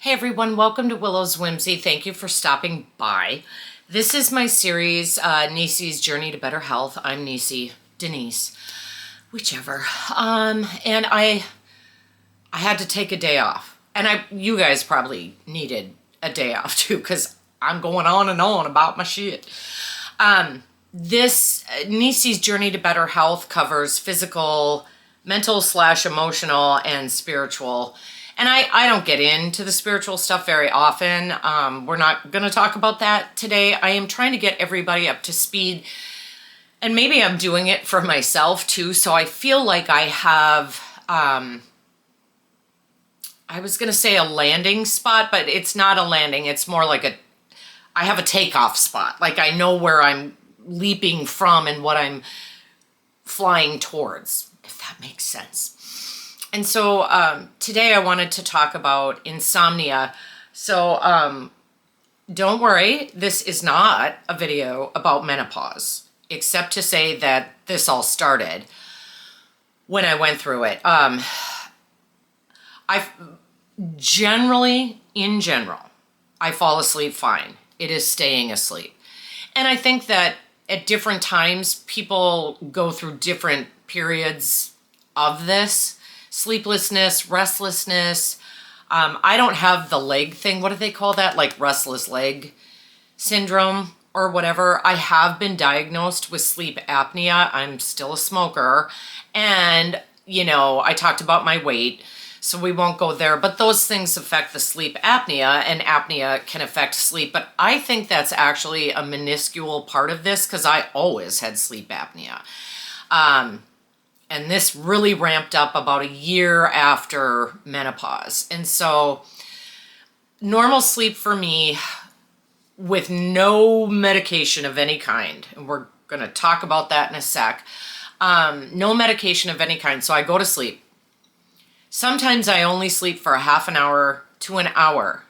Hey everyone, welcome to Willow's Whimsy. Thank you for stopping by. This is my series, Niecy's Journey to Better Health. I'm Neecie, Denise, whichever. And I had to take a day off. And you guys probably needed a day off too, because I'm going on and on about my shit. This Niecy's Journey to Better Health covers physical, mental/emotional, and spiritual. And I don't get into the spiritual stuff very often. We're not going to talk about that today. I am trying to get everybody up to speed. And maybe I'm doing it for myself too. So I feel like I have, I was going to say a landing spot, but it's not a landing. It's more like I have a takeoff spot. Like I know where I'm leaping from and what I'm flying towards, if that makes sense. And so today I wanted to talk about insomnia. So don't worry, this is not a video about menopause, except to say that this all started when I went through it. In general, I fall asleep fine. It is staying asleep. And I think that at different times, people go through different periods of this. Sleeplessness, restlessness. I don't have the leg thing. What do they call that? Like restless leg syndrome or whatever. I have been diagnosed with sleep apnea. I'm still a smoker. And, you know, I talked about my weight, so we won't go there. But those things affect the sleep apnea, and apnea can affect sleep. But I think that's actually a minuscule part of this because I always had sleep apnea. And this really ramped up about a year after menopause. And so normal sleep for me with no medication of any kind, and we're going to talk about that in a sec, no medication of any kind. So I go to sleep. Sometimes I only sleep for a half an hour to an hour.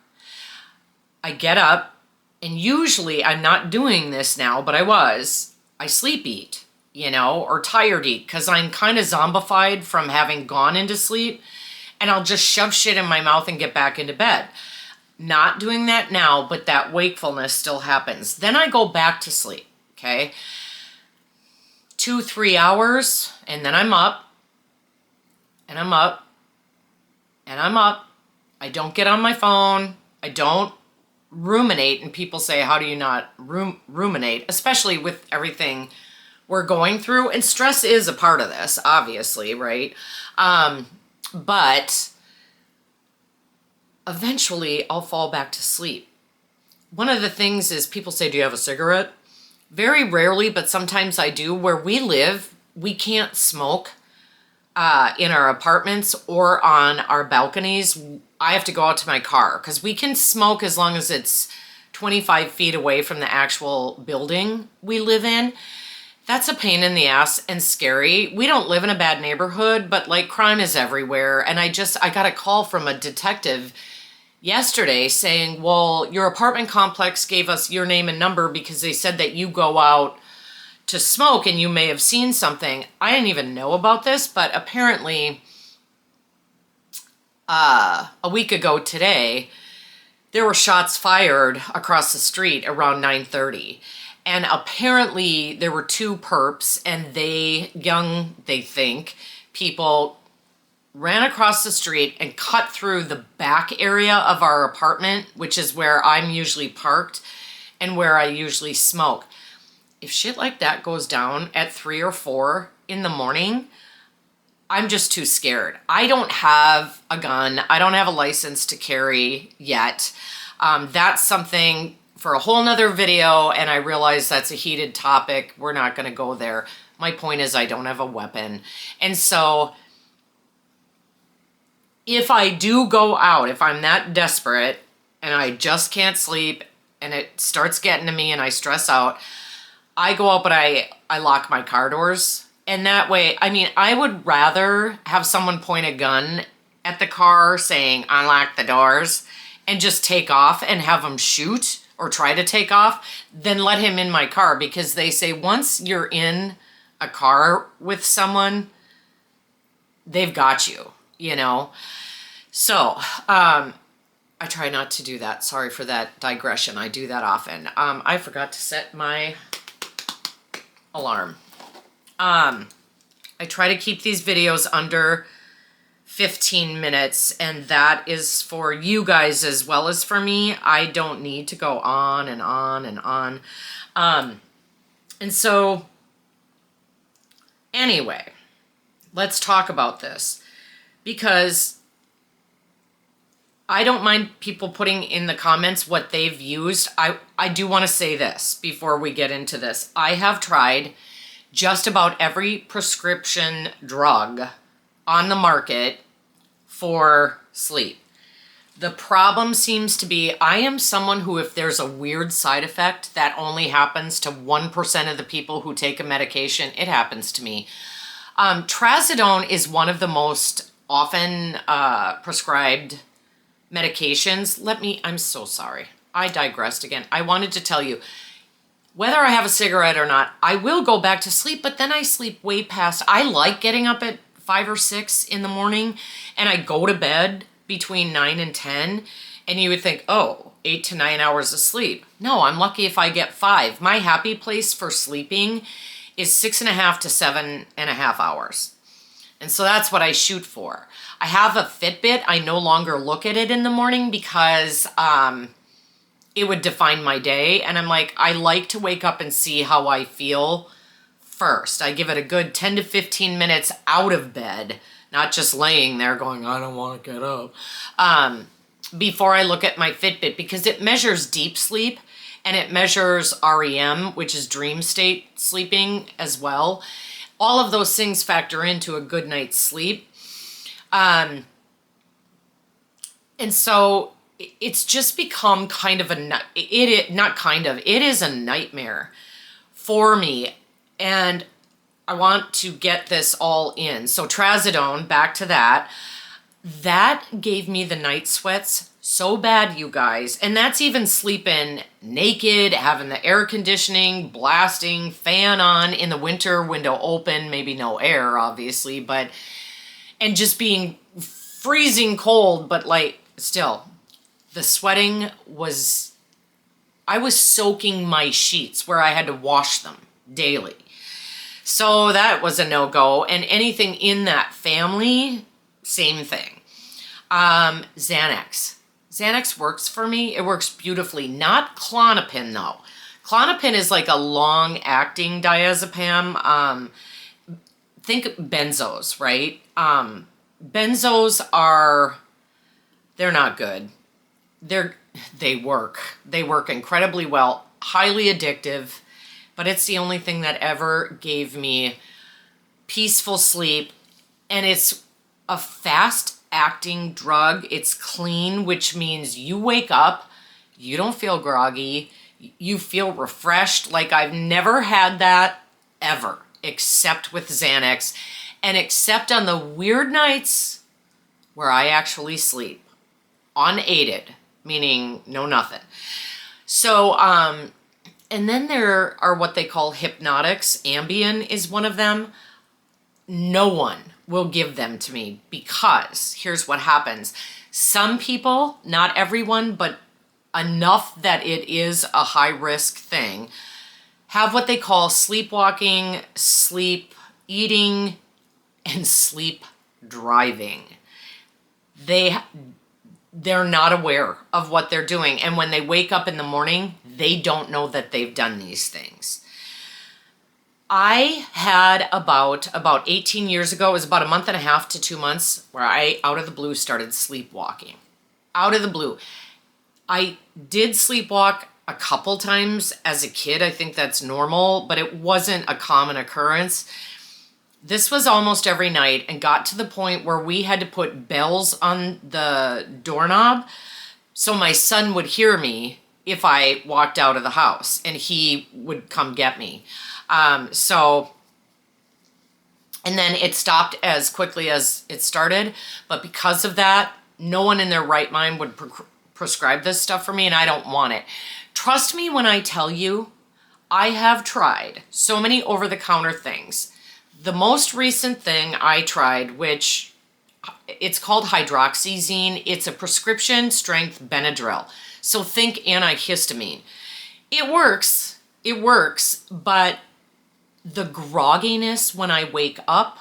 I get up, and usually I'm not doing this now, but I sleep eat. You know, or tired eat, because I'm kind of zombified from having gone into sleep, and I'll just shove shit in my mouth and get back into bed. Not doing that now, but that wakefulness still happens. Then I go back to sleep, okay? 2-3 hours, and then I'm up, and I'm up, and I'm up. I don't get on my phone. I don't ruminate, and people say, how do you not ruminate? Especially with everything we're going through, and stress is a part of this, obviously, right? But eventually I'll fall back to sleep. One of the things is people say, do you have a cigarette? Very rarely, but sometimes I do. Where we live, we can't smoke in our apartments or on our balconies. I have to go out to my car because we can smoke as long as it's 25 feet away from the actual building we live in. That's a pain in the ass and scary. We don't live in a bad neighborhood, but like crime is everywhere. And I got a call from a detective yesterday saying, well, your apartment complex gave us your name and number because they said that you go out to smoke and you may have seen something. I didn't even know about this, but apparently a week ago today, there were shots fired across the street around 9:30. And apparently there were 2 perps, and they think, people ran across the street and cut through the back area of our apartment, which is where I'm usually parked and where I usually smoke. If shit like that goes down at 3 or 4 in the morning, I'm just too scared. I don't have a gun. I don't have a license to carry yet. That's something for a whole nother video, and I realize that's a heated topic. We're not going to go there. My point is I don't have a weapon. And so if I do go out, if I'm that desperate and I just can't sleep and it starts getting to me and I stress out, I go out, but I lock my car doors. And that way, I mean, I would rather have someone point a gun at the car saying, unlock the doors, and just take off and have them shoot or try to take off, then let him in my car, because they say once you're in a car with someone, they've got you, you know? So, I try not to do that. Sorry for that digression. I do that often. I forgot to set my alarm. I try to keep these videos under 15 minutes, and that is for you guys as well as for me. I don't need to go on and on and on. And so, anyway, let's talk about this, because I don't mind people putting in the comments what they've used. I do want to say this before we get into this. I have tried just about every prescription drug on the market for sleep. The problem seems to be, I am someone who, if there's a weird side effect that only happens to 1% of the people who take a medication, it happens to me. Trazodone is one of the most often prescribed medications. I'm so sorry. I digressed again. I wanted to tell you, whether I have a cigarette or not, I will go back to sleep, but then I sleep way past. I like getting up at 5 or 6 in the morning, and I go to bed between 9 and 10, and you would think, oh, 8 to 9 hours of sleep. No, I'm lucky if I get 5. My happy place for sleeping is 6.5 to 7.5 hours. And so that's what I shoot for. I have a Fitbit. I no longer look at it in the morning because it would define my day. And I'm like, I like to wake up and see how I feel first. I give it a good 10 to 15 minutes out of bed, not just laying there going, I don't want to get up, before I look at my Fitbit, because it measures deep sleep and it measures REM, which is dream state sleeping as well. All of those things factor into a good night's sleep. And so it's just become kind of it is a nightmare for me. And I want to get this all in. So Trazodone, back to that gave me the night sweats so bad, you guys. And that's even sleeping naked, having the air conditioning, blasting, fan on in the winter, window open, maybe no air, obviously, and just being freezing cold, but like still, the sweating I was soaking my sheets where I had to wash them daily. So that was a no-go. And anything in that family, same thing. Xanax. Xanax works for me. It works beautifully. Not Klonopin, though. Klonopin is like a long-acting diazepam. Think benzos, right? Benzos they're not good. They work. They work incredibly well. Highly addictive. But it's the only thing that ever gave me peaceful sleep. And it's a fast-acting drug. It's clean, which means you wake up, you don't feel groggy, you feel refreshed. Like I've never had that ever, except with Xanax, and except on the weird nights where I actually sleep. Unaided, meaning no nothing. So, and then there are what they call hypnotics. Ambien is one of them. No one will give them to me because here's what happens. Some people, not everyone, but enough that it is a high-risk thing, have what they call sleepwalking, sleep eating, and sleep driving. They're not aware of what they're doing. And when they wake up in the morning, they don't know that they've done these things. I had about 18 years ago, it was about a month and a half to 2 months, where I, out of the blue, started sleepwalking. Out of the blue. I did sleepwalk a couple times as a kid. I think that's normal, but it wasn't a common occurrence. This was almost every night, and got to the point where we had to put bells on the doorknob so my son would hear me if I walked out of the house, and he would come get me. And then it stopped as quickly as it started, but because of that, no one in their right mind would prescribe this stuff for me, and I don't want it. Trust me when I tell you, I have tried so many over-the-counter things. The most recent thing I tried, which it's called hydroxyzine. It's a prescription strength Benadryl. So think antihistamine. It works, but the grogginess when I wake up,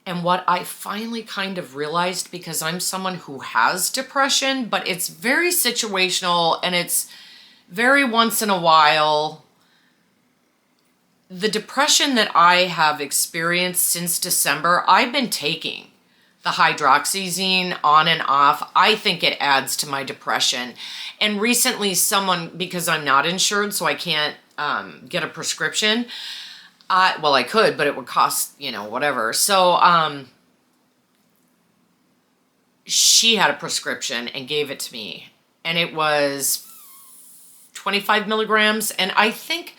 and what I finally kind of realized, because I'm someone who has depression, but it's very situational and it's very once in a while. The depression that I have experienced since December, I've been taking the hydroxyzine on and off. I think it adds to my depression. And recently someone, because I'm not insured, so I can't get a prescription. Well, I could, but it would cost, whatever. So she had a prescription and gave it to me. And it was 25 milligrams. And I think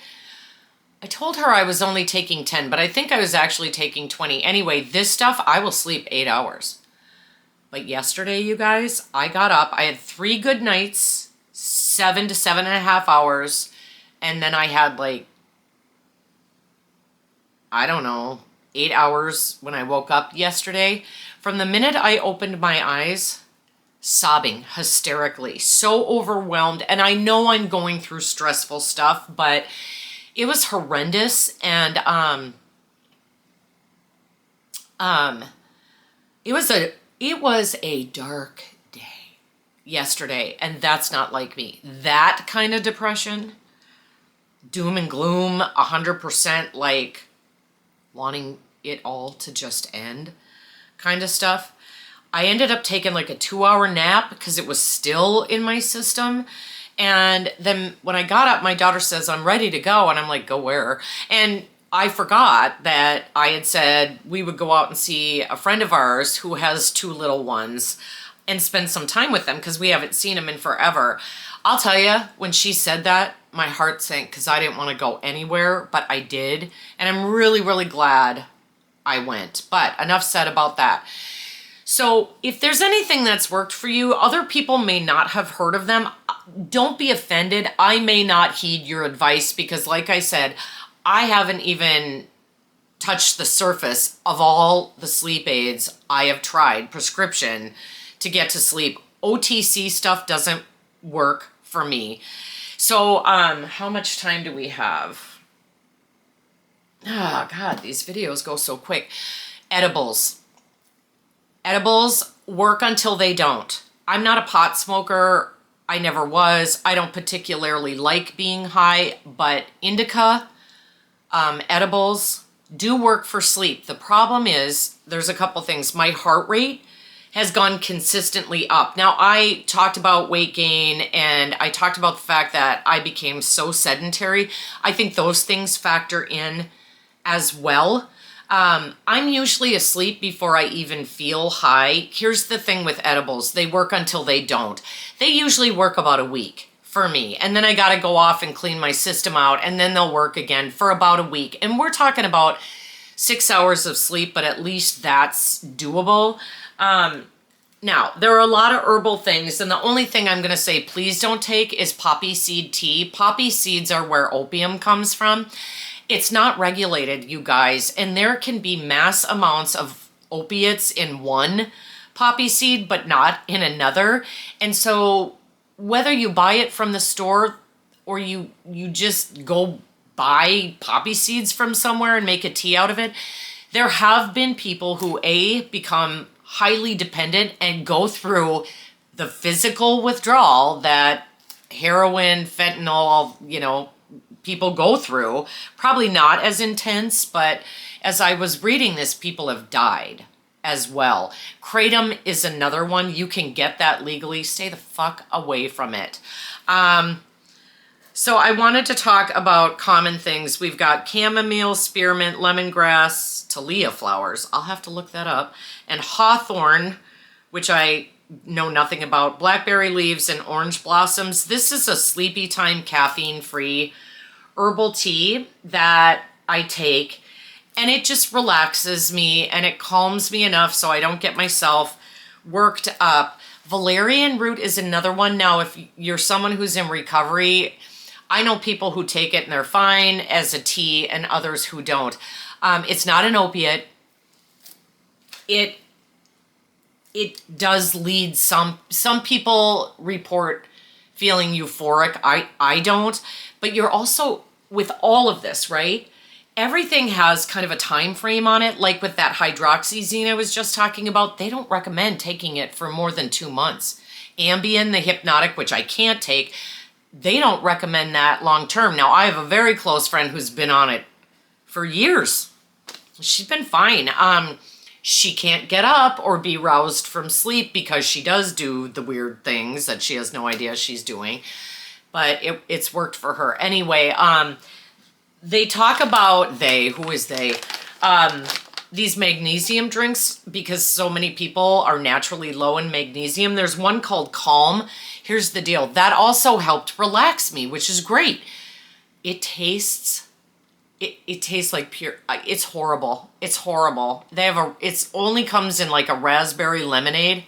I told her I was only taking 10, but I think I was actually taking 20. Anyway, this stuff, I will sleep 8 hours. But yesterday, you guys, I got up. I had 3 good nights, 7 to 7.5 hours. And then I had 8 hours when I woke up yesterday. From the minute I opened my eyes, sobbing hysterically, so overwhelmed. And I know I'm going through stressful stuff, but it was horrendous. And it was a dark day yesterday, and that's not like me. That kind of depression, doom and gloom, 100%, wanting it all to just end kind of stuff. I ended up taking a 2-hour nap because it was still in my system. And then when I got up, my daughter says, I'm ready to go. And I'm like, go where? And I forgot that I had said we would go out and see a friend of ours who has 2 little ones and spend some time with them because we haven't seen them in forever. I'll tell you, when she said that, my heart sank because I didn't want to go anywhere, but I did. And I'm really, really glad I went. But enough said about that. So if there's anything that's worked for you, other people may not have heard of them. Don't be offended. I may not heed your advice because, like I said, I haven't even touched the surface of all the sleep aids I have tried, prescription, to get to sleep. OTC stuff doesn't work for me. So how much time do we have? Oh, God, these videos go so quick. Edibles. Edibles work until they don't. I'm not a pot smoker. I never was. I don't particularly like being high, but indica, edibles do work for sleep. The problem is there's a couple things. My heart rate has gone consistently up. Now, I talked about weight gain and I talked about the fact that I became so sedentary. I think those things factor in as well. I'm usually asleep before I even feel high. Here's the thing with edibles. They work until they don't. They usually work about a week for me. And then I got to go off and clean my system out and then they'll work again for about a week. And we're talking about 6 hours of sleep, but at least that's doable. Now, there are a lot of herbal things, and the only thing I'm going to say please don't take is poppy seed tea. Poppy seeds are where opium comes from. It's not regulated, you guys, and there can be mass amounts of opiates in one poppy seed, but not in another. And so whether you buy it from the store or you just go buy poppy seeds from somewhere and make a tea out of it, there have been people who become highly dependent and go through the physical withdrawal that heroin, fentanyl, people go through. Probably not as intense, but as I was reading this, people have died as well. Kratom is another one. You can get that legally. Stay the fuck away from it. So I wanted to talk about common things. We've got chamomile, spearmint, lemongrass, Talia flowers. I'll have to look that up. And hawthorn, which I know nothing about, blackberry leaves, and orange blossoms. This is a sleepy time caffeine-free herbal tea that I take, and it just relaxes me and it calms me enough so I don't get myself worked up. Valerian root is another one. Now, if you're someone who's in recovery, I know people who take it and they're fine as a tea and others who don't. It's not an opiate. It it does lead some people report feeling euphoric. I don't, but you're also, with all of this, right? Everything has kind of a time frame on it. Like with that hydroxyzine I was just talking about, they don't recommend taking it for more than 2 months. Ambien, the hypnotic, which I can't take, they don't recommend that long term. Now, I have a very close friend who's been on it for years. She's been fine. She can't get up or be roused from sleep because she does do the weird things that she has no idea she's doing. But it's worked for her. Anyway, they talk about, who is they? These magnesium drinks, because so many people are naturally low in magnesium. There's one called Calm. Here's the deal. That also helped relax me, which is great. It tastes like pure, it's horrible. It's horrible. It only comes in like a raspberry lemonade.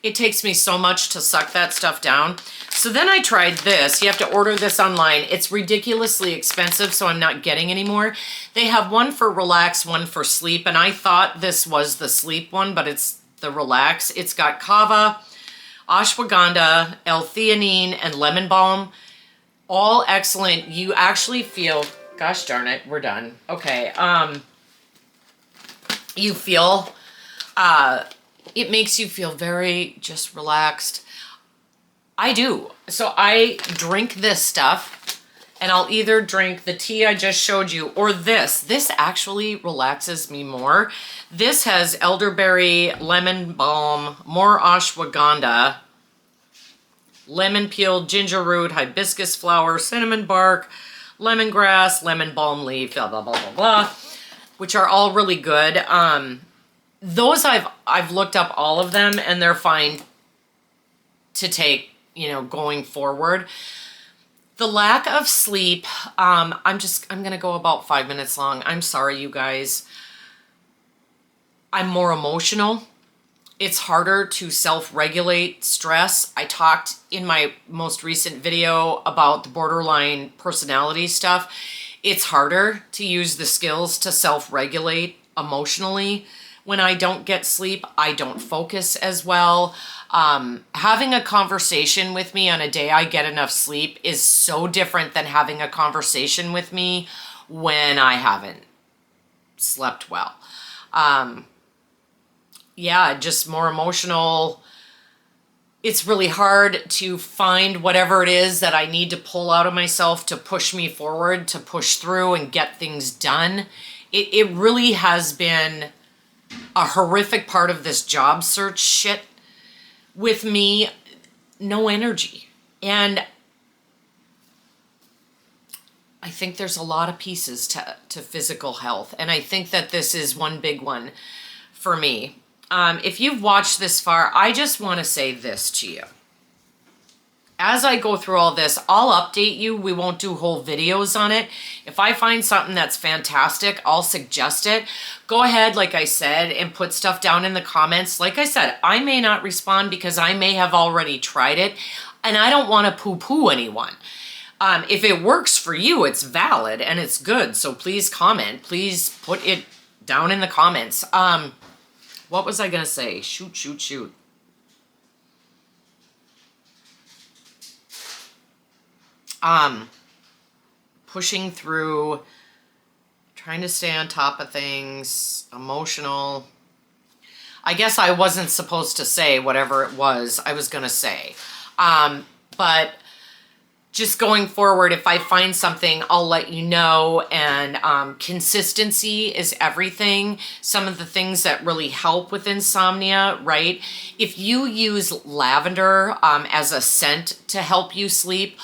It takes me so much to suck that stuff down. So then I tried this. You have to order this online. It's ridiculously expensive, so I'm not getting any more. They have one for relax, one for sleep, and I thought this was the sleep one, but it's the relax. It's got kava, ashwagandha, L-theanine, and lemon balm. All excellent. You actually feel, gosh darn it, we're done. Okay. You feel, it makes you feel very just relaxed. I do. So I drink this stuff, and I'll either drink the tea I just showed you or this. This actually relaxes me more. This has elderberry, lemon balm, more ashwagandha, lemon peel, ginger root, hibiscus flower, cinnamon bark, lemongrass, lemon balm leaf, blah, blah, blah, blah, blah, which are all really good. Those I've looked up all of them, and they're fine to take, going forward. The lack of sleep, I'm going to go about 5 minutes long. I'm sorry, you guys. I'm more emotional. It's harder to self-regulate stress. I talked in my most recent video about the borderline personality stuff. It's harder to use the skills to self-regulate emotionally. When I don't get sleep, I don't focus as well. Having a conversation with me on a day I get enough sleep is so different than having a conversation with me when I haven't slept well. Yeah, just more emotional. It's really hard to find whatever it is that I need to pull out of myself to push me forward, to push through and get things done. It really has been a horrific part of this job search shit with me. No energy. And I think there's a lot of pieces to physical health. And I think that this is one big one for me. If you've watched this far, I just want to say this to you. As I go through all this, I'll update you. We won't do whole videos on it. If I find something that's fantastic, I'll suggest it. Go ahead, like I said, and put stuff down in the comments. Like I said, I may not respond because I may have already tried it, and I don't want to poo-poo anyone. If it works for you, it's valid and it's good. So please comment. Please put it down in the comments. What was I going to say? Shoot. Pushing through, trying to stay on top of things, emotional. I guess I wasn't supposed to say whatever it was I was going to say. But just going forward, if I find something, I'll let you know. And consistency is everything. Some of the things that really help with insomnia, right? If you use lavender as a scent to help you sleep,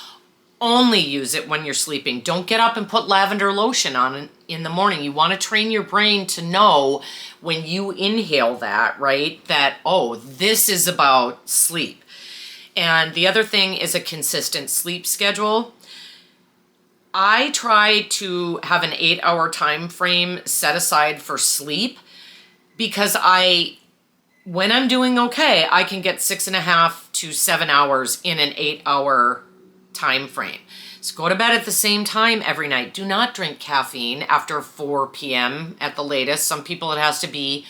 only use it when you're sleeping. Don't get up and put lavender lotion on in the morning. You want to train your brain to know when you inhale that, right? That, oh, this is about sleep. And the other thing is a consistent sleep schedule. I try to have an 8-hour time frame set aside for sleep because when I'm doing okay, I can get 6.5 to 7 hours in an 8-hour time frame. So go to bed at the same time every night. Do not drink caffeine after 4 p.m. at the latest. Some people it has to be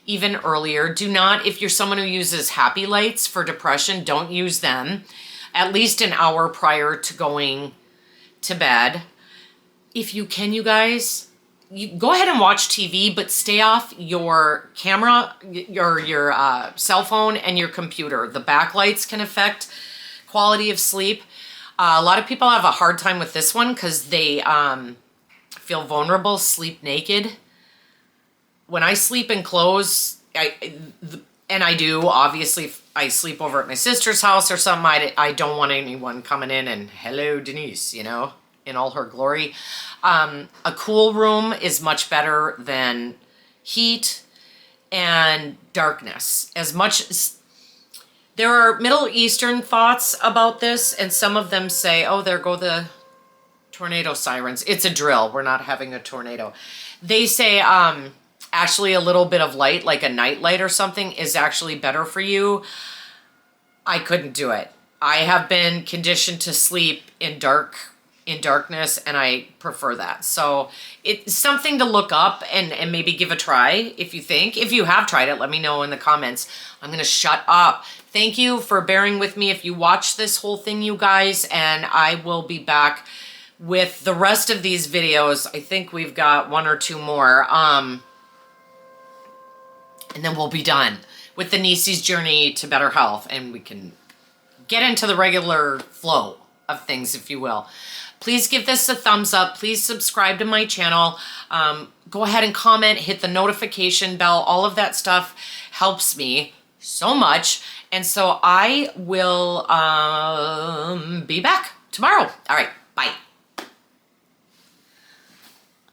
even earlier. Do not, if you're someone who uses happy lights for depression, don't use them at least an hour prior to going to bed. If you can, you guys, you go ahead and watch TV, but stay off your camera, your cell phone and your computer. The backlights can affect quality of sleep. A lot of people have a hard time with this one because they feel vulnerable, sleep naked. When I sleep in clothes, and I do, obviously, if I sleep over at my sister's house or something, I don't want anyone coming in and, hello, Denise, you know, in all her glory. A cool room is much better than heat and darkness. As much as there are Middle Eastern thoughts about this, and some of them say, oh, there go the tornado sirens. It's a drill. We're not having a tornado. They say, actually a little bit of light, like a night light or something, is actually better for you. I couldn't do it. I have been conditioned to sleep in darkness, and I prefer that. So it's something to look up and maybe give a try if you think. If you have tried it, let me know in the comments. I'm gonna shut up. Thank you for bearing with me if you watch this whole thing, you guys, and I will be back with the rest of these videos. I think we've got 1 or 2 more. And then we'll be done with the Niece's journey to better health, and we can get into the regular flow of things, if you will. Please give this a thumbs up. Please subscribe to my channel. Go ahead and comment, hit the notification bell. All of that stuff helps me so much. And so I will be back tomorrow. All right, bye.